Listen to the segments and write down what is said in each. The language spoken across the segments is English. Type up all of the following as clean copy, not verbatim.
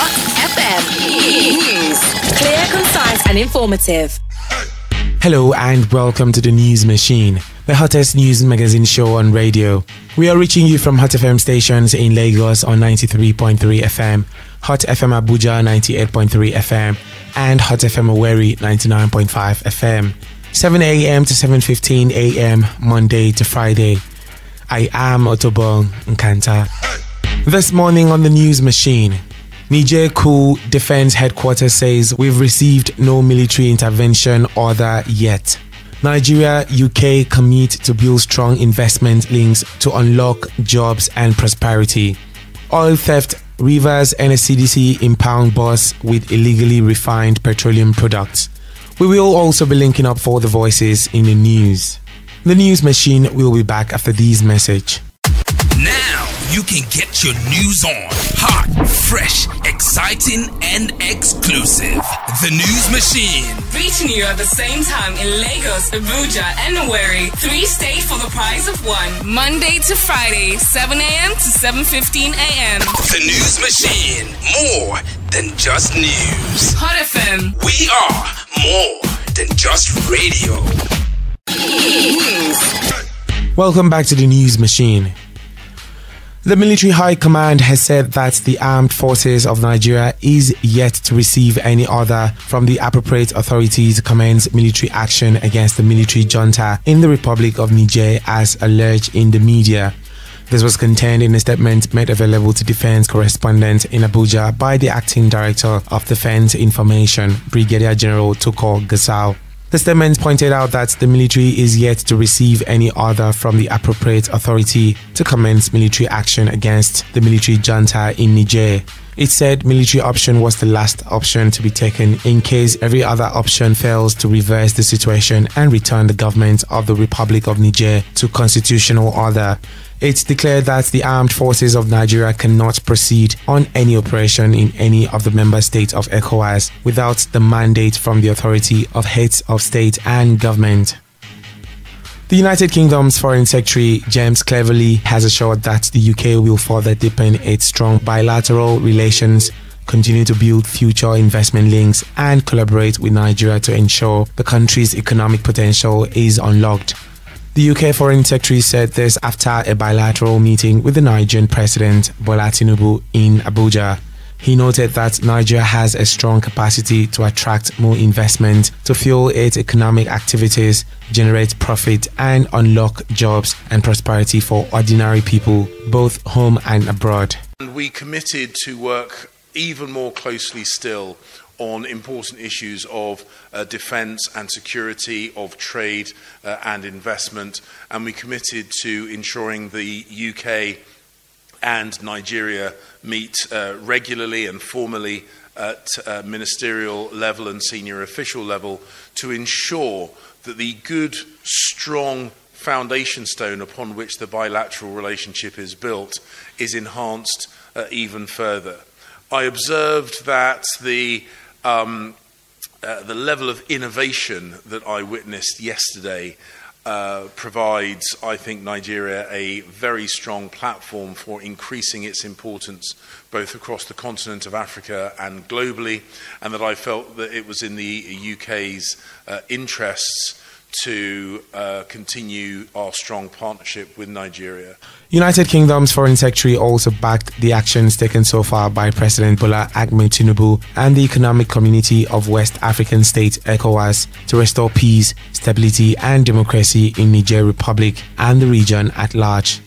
Hot FM News. Clear, concise and informative. Hello and welcome to the News Machine, the hottest news magazine show on radio. We are reaching you from Hot FM stations in Lagos on 93.3 FM, Hot FM Abuja 98.3 FM, and Hot FM Owerri 99.5 FM. 7 a.m. to 7:15 a.m. Monday to Friday. I am Otobong Nkanta. This morning on the News Machine, Niger coup defense headquarters says we've received no military intervention order yet. Nigeria, UK commit to build strong investment links to unlock jobs and prosperity. Oil theft, Rivers NSCDC impound bus with illegally refined petroleum products. We will also be linking up for the voices in the news. The News Machine will be back after these messages. Now you can get your news on. Hot, fresh, exciting, and exclusive. The News Machine. Reaching you at the same time in Lagos, Abuja, and Owerri. 3 stays for the price of 1. Monday to Friday, 7 a.m. to 7:15 a.m. The News Machine. More than just news. Hot FM. We are more than just radio. Welcome back to the News Machine. The Military High Command has said that the Armed Forces of Nigeria is yet to receive any order from the appropriate authorities to commence military action against the military junta in the Republic of Niger as alleged in the media. This was contained in a statement made available to defense correspondents in Abuja by the Acting Director of Defense Information, Brigadier General Tukur Gusau. The statement pointed out that the military is yet to receive any order from the appropriate authority to commence military action against the military junta in Niger. It said military option was the last option to be taken in case every other option fails to reverse the situation and return the government of the Republic of Niger to constitutional order. It declared that the armed forces of Nigeria cannot proceed on any operation in any of the member states of ECOWAS without the mandate from the authority of heads of state and government. The United Kingdom's Foreign Secretary James Cleverly has assured that the UK will further deepen its strong bilateral relations, continue to build future investment links, and collaborate with Nigeria to ensure the country's economic potential is unlocked. The UK Foreign Secretary said this after a bilateral meeting with the Nigerian President Bola Tinubu in Abuja. He noted that Nigeria has a strong capacity to attract more investment to fuel its economic activities, generate profit, and unlock jobs and prosperity for ordinary people, both home and abroad. And we committed to work even more closely still on important issues of defence and security, of trade and investment, and we committed to ensuring the UK and Nigeria meet regularly and formally at ministerial level and senior official level to ensure that the good, strong foundation stone upon which the bilateral relationship is built is enhanced even further. I observed that the level of innovation that I witnessed yesterday provides, I think, Nigeria a very strong platform for increasing its importance both across the continent of Africa and globally, and that I felt that it was in the UK's interests to continue our strong partnership with Nigeria. United Kingdom's Foreign Secretary also backed the actions taken so far by President Bola Ahmed Tinubu and the Economic Community of West African States ECOWAS to restore peace, stability and democracy in Niger Republic and the region at large.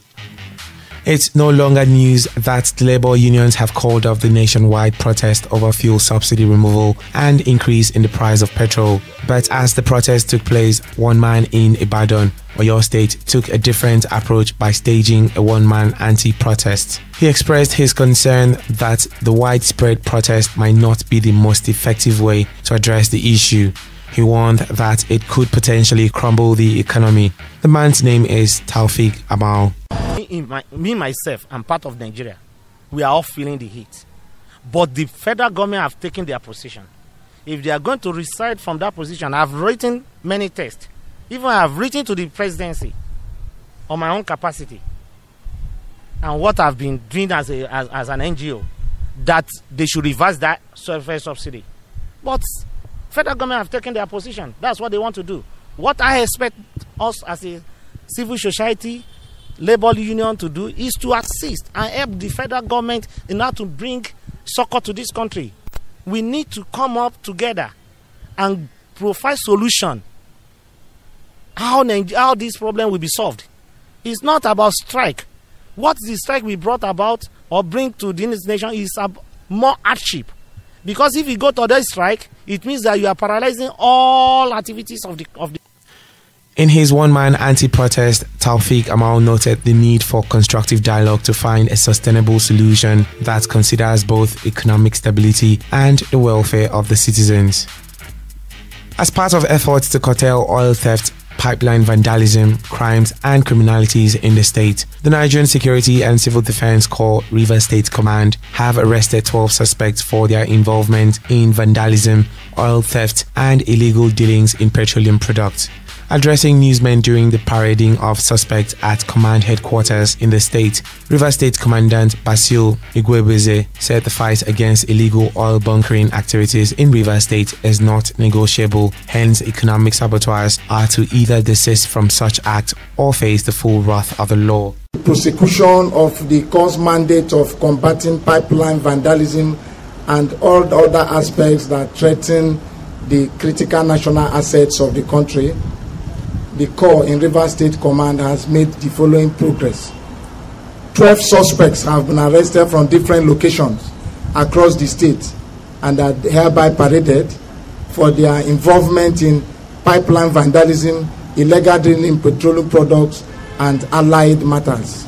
It's no longer news that the labor unions have called off the nationwide protest over fuel subsidy removal and increase in the price of petrol. But as the protest took place, one man in Ibadan, Oyo State, took a different approach by staging a one-man anti-protest. He expressed his concern that the widespread protest might not be the most effective way to address the issue. He warned that it could potentially crumble the economy. The man's name is Taufik Amal. Me myself, I'm part of Nigeria. We are all feeling the heat. But the federal government have taken their position. If they are going to reside from that position, I've written many tests. Even I've written to the presidency on my own capacity and what I've been doing as an NGO. that they should reverse that welfare subsidy. But federal government have taken their position. That's what they want to do. What I expect us as a civil society, labor union to do is to assist and help the federal government in order to bring succor to this country. We need to come up together and provide solution how this problem will be solved. It's not about strike. What the strike we brought about or bring to this nation is more hardship. Because if you go to the strike, it means that you are paralyzing all activities of the. In his one-man anti-protest, Taufik Amal noted the need for constructive dialogue to find a sustainable solution that considers both economic stability and the welfare of the citizens. As part of efforts to curtail oil theft, pipeline vandalism, crimes and criminalities in the state, the Nigerian Security and Civil Defense Corps Rivers State Command have arrested 12 suspects for their involvement in vandalism, oil theft and illegal dealings in petroleum products. Addressing newsmen during the parading of suspects at command headquarters in the state, Rivers State Commandant Basil Igwebeze said the fight against illegal oil bunkering activities in Rivers State is not negotiable. Hence, economic saboteurs are to either desist from such acts or face the full wrath of the law. Prosecution of the Corps' mandate of combating pipeline vandalism and all the other aspects that threaten the critical national assets of the country. The Corps in Rivers State Command has made the following progress. 12 suspects have been arrested from different locations across the state and are hereby paraded for their involvement in pipeline vandalism, illegal drilling in petroleum products, and allied matters.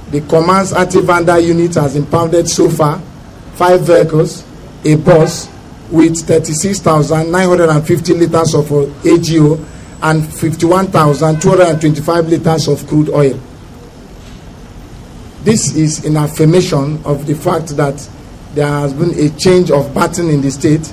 The Command's anti-vandal unit has impounded so far 5 vehicles, a bus with 36,950 liters of AGO, and 51,225 liters of crude oil. This is in affirmation of the fact that there has been a change of pattern in the state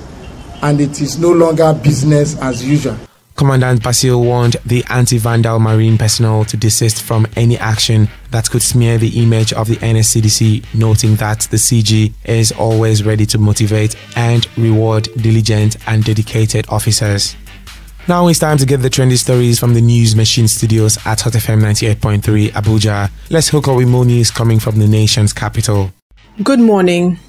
and it is no longer business as usual. Commandant Basil warned the anti-vandal marine personnel to desist from any action that could smear the image of the NSCDC, noting that the CG is always ready to motivate and reward diligent and dedicated officers. Now it's time to get the trendy stories from the News Machine studios at Hot FM 98.3 Abuja. Let's hook up with more news coming from the nation's capital. Good morning.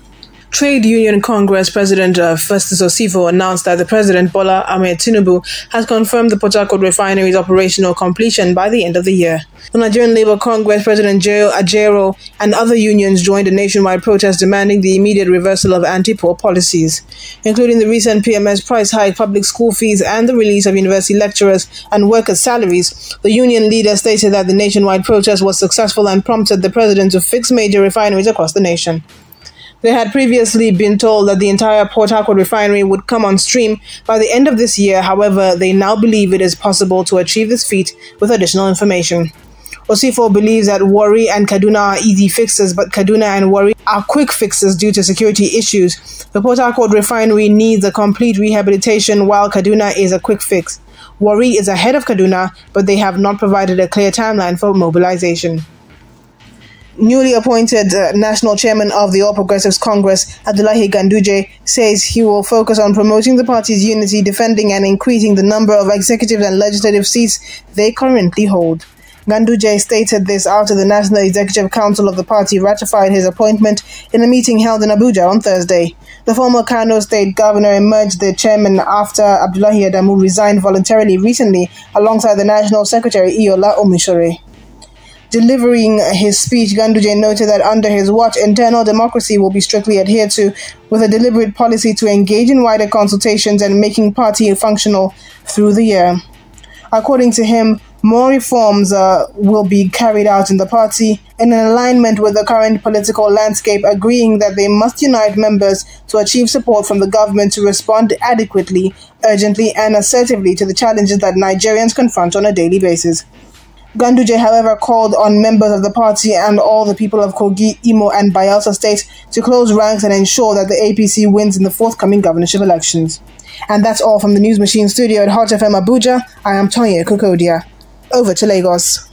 Trade Union Congress President Festus Osifo announced that the President Bola Ahmed Tinubu has confirmed the Port Harcourt refinery's operational completion by the end of the year. The Nigerian Labour Congress President Joe Ajero and other unions joined a nationwide protest demanding the immediate reversal of anti-poor policies, including the recent PMS price hike, public school fees and the release of university lecturers and workers' salaries. The union leader stated that the nationwide protest was successful and prompted the president to fix major refineries across the nation. They had previously been told that the entire Port Harcourt refinery would come on stream by the end of this year. However, they now believe it is possible to achieve this feat with additional information. Osifo believes that Warri and Kaduna are easy fixes, but Kaduna and Warri are quick fixes due to security issues. The Port Harcourt refinery needs a complete rehabilitation, while Kaduna is a quick fix. Warri is ahead of Kaduna, but they have not provided a clear timeline for mobilization. Newly appointed National Chairman of the All Progressives Congress, Abdullahi Ganduje, says he will focus on promoting the party's unity, defending and increasing the number of executive and legislative seats they currently hold. Ganduje stated this after the National Executive Council of the party ratified his appointment in a meeting held in Abuja on Thursday. The former Kano State Governor emerged the chairman after Abdullahi Adamu resigned voluntarily recently alongside the National Secretary Iola Omishore. Delivering his speech, Ganduje noted that under his watch, internal democracy will be strictly adhered to, with a deliberate policy to engage in wider consultations and making party functional through the year. According to him, more reforms will be carried out in the party in alignment with the current political landscape, agreeing that they must unite members to achieve support from the government to respond adequately, urgently and assertively to the challenges that Nigerians confront on a daily basis. Ganduje, however, called on members of the party and all the people of Kogi, Imo and Bayelsa states to close ranks and ensure that the APC wins in the forthcoming governorship elections. And that's all from the News Machine studio at Hot FM Abuja. I am Tonya Kokodia. Over to Lagos.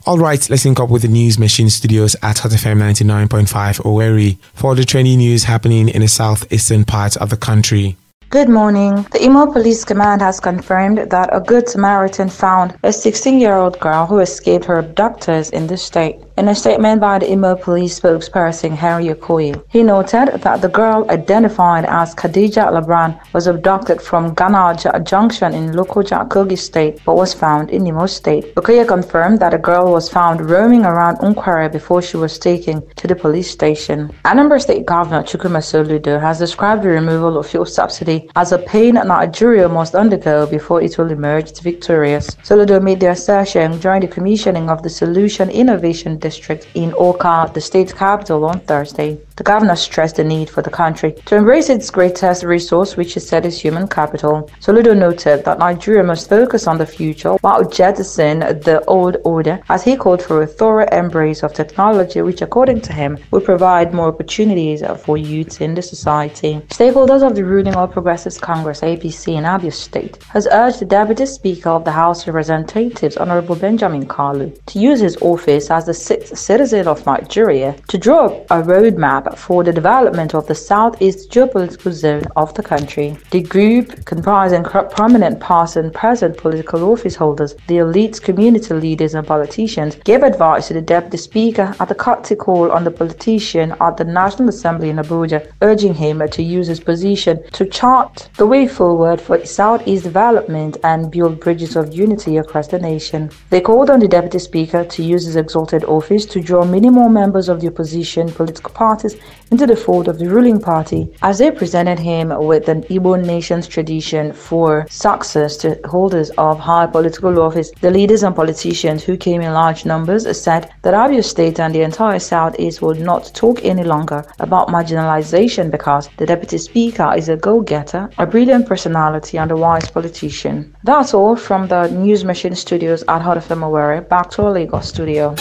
All right, let's link up with the News Machine studios at Hot FM 99.5 Owerri for the trending news happening in the southeastern part of the country. Good morning. The Imo Police Command has confirmed that a Good Samaritan found a 16-year-old girl who escaped her abductors in the state. In a statement by the Imo Police spokesperson Henry Okoye, he noted that the girl, identified as Khadija Labran, was abducted from Ganaja Junction in Lokoja, Kogi State, but was found in Imo State. Okoye confirmed that the girl was found roaming around Unkwara before she was taken to the police station. Anambra State Governor Chukwuma Soludo has described the removal of fuel subsidy as a pain Nigeria must undergo before it will emerge victorious. Soludo made the assertion during the commissioning of the Solution Innovation District in Oka, the state capital, on Thursday. The governor stressed the need for the country to embrace its greatest resource, which is said is human capital. Soludo noted that Nigeria must focus on the future while jettisoning the old order, as he called for a thorough embrace of technology, which, according to him, will provide more opportunities for youth in the society. Stakeholders of the ruling All Progressives Congress (APC) in Abia State has urged the Deputy Speaker of the House of Representatives, Honorable Benjamin Kalu, to use his office as the sixth citizen of Nigeria to draw a roadmap for the development of the southeast geopolitical zone of the country. The group, comprising prominent past and present political office holders, the elites, community leaders and politicians, gave advice to the Deputy Speaker at the courtesy call on the politician at the National Assembly in Abuja, urging him to use his position to chart the way forward for southeast development and build bridges of unity across the nation. They called on the Deputy Speaker to use his exalted office to draw many more members of the opposition political parties into the fold of the ruling party, as they presented him with an Igbo nation's tradition for success to holders of high political office. The leaders and politicians, who came in large numbers, said that Abia State and the entire Southeast would not talk any longer about marginalization because the Deputy Speaker is a go-getter, a brilliant personality and a wise politician. That's all from the News Machine studios at Hot FM Owerri. Back to our Lagos studio.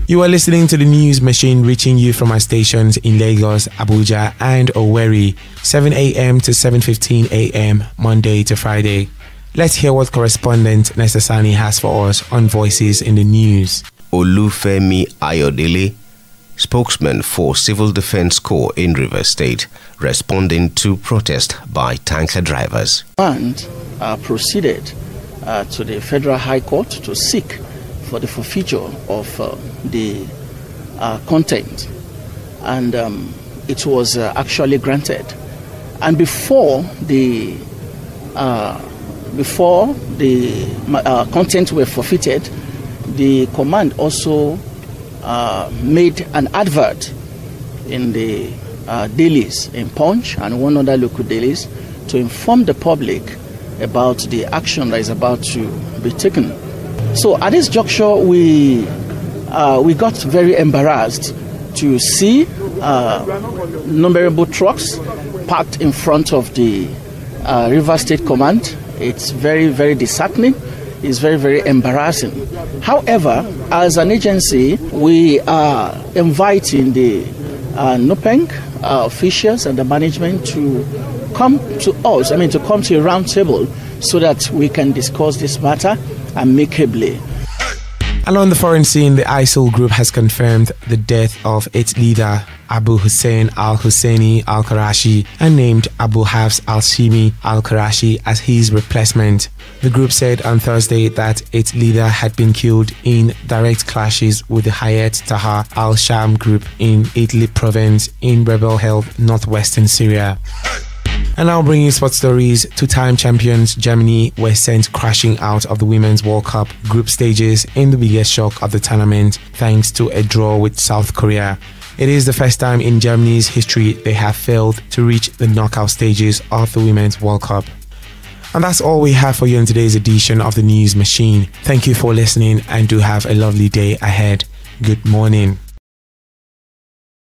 You are listening to the News Machine, reaching you from our stations in Lagos, Abuja and Owerri, 7 a.m. to 7:15 a.m. Monday to Friday. Let's hear what correspondent Nesta Sani has for us on Voices in the News. Olufemi Ayodele, spokesman for Civil Defense Corps in Rivers State, responding to protest by tanker drivers. And proceeded to the Federal High Court to seek for the forfeiture of the content, and it was actually granted. And before the content were forfeited, the command also made an advert in the dailies in Punch and one other local dailies to inform the public about the action that is about to be taken. So at this juncture, we got very embarrassed to see innumerable trucks parked in front of the River State Command. It's very, very disheartening. It's very, very embarrassing. However, as an agency, we are inviting the NUPENG officials and the management to come to us, to come to a round table so that we can discuss this matter amicably. And on the foreign scene, the ISIL group has confirmed the death of its leader, Abu Hussein al-Husseini al-Qarashi, and named Abu Hafs al-Shimi al-Qarashi as his replacement. The group said on Thursday that its leader had been killed in direct clashes with the Hayat Tahrir al-Sham group in Idlib province in rebel-held northwestern Syria. And now bringing sports stories, two-time champions Germany were sent crashing out of the Women's World Cup group stages in the biggest shock of the tournament, thanks to a draw with South Korea. It is the first time in Germany's history they have failed to reach the knockout stages of the Women's World Cup. And that's all we have for you in today's edition of the News Machine. Thank you for listening and do have a lovely day ahead. Good morning.